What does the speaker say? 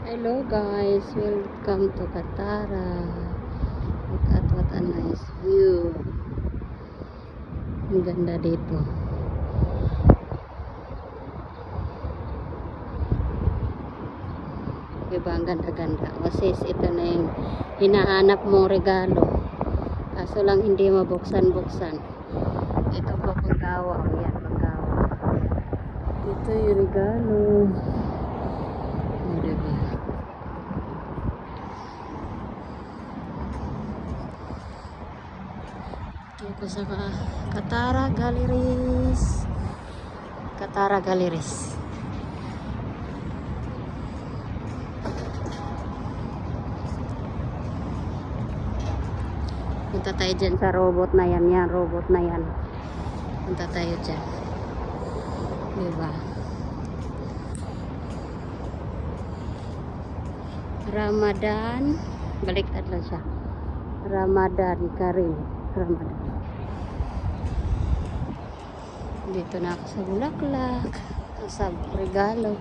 Hello guys, welcome to Katara. Look at what a nice view. Ang ganda dito. Diba ang ganda-ganda. Wasis, ito na yung hinahanap mong regalo. Kaso lang hindi mabuksan-buksan. Ito po panggawa. O yan, panggawa. Ito yung regalo. O diba? Ito sa Katara Galleries. Katara Galleries. Punta tayo dyan sa robot na yan. Yan, robot na yan. Punta tayo dyan. Diba? Ramadan. Baliktad lang siya. Ramadan Karim. Ramadan. Dito na ako sa Bulaklak. Sa regalo.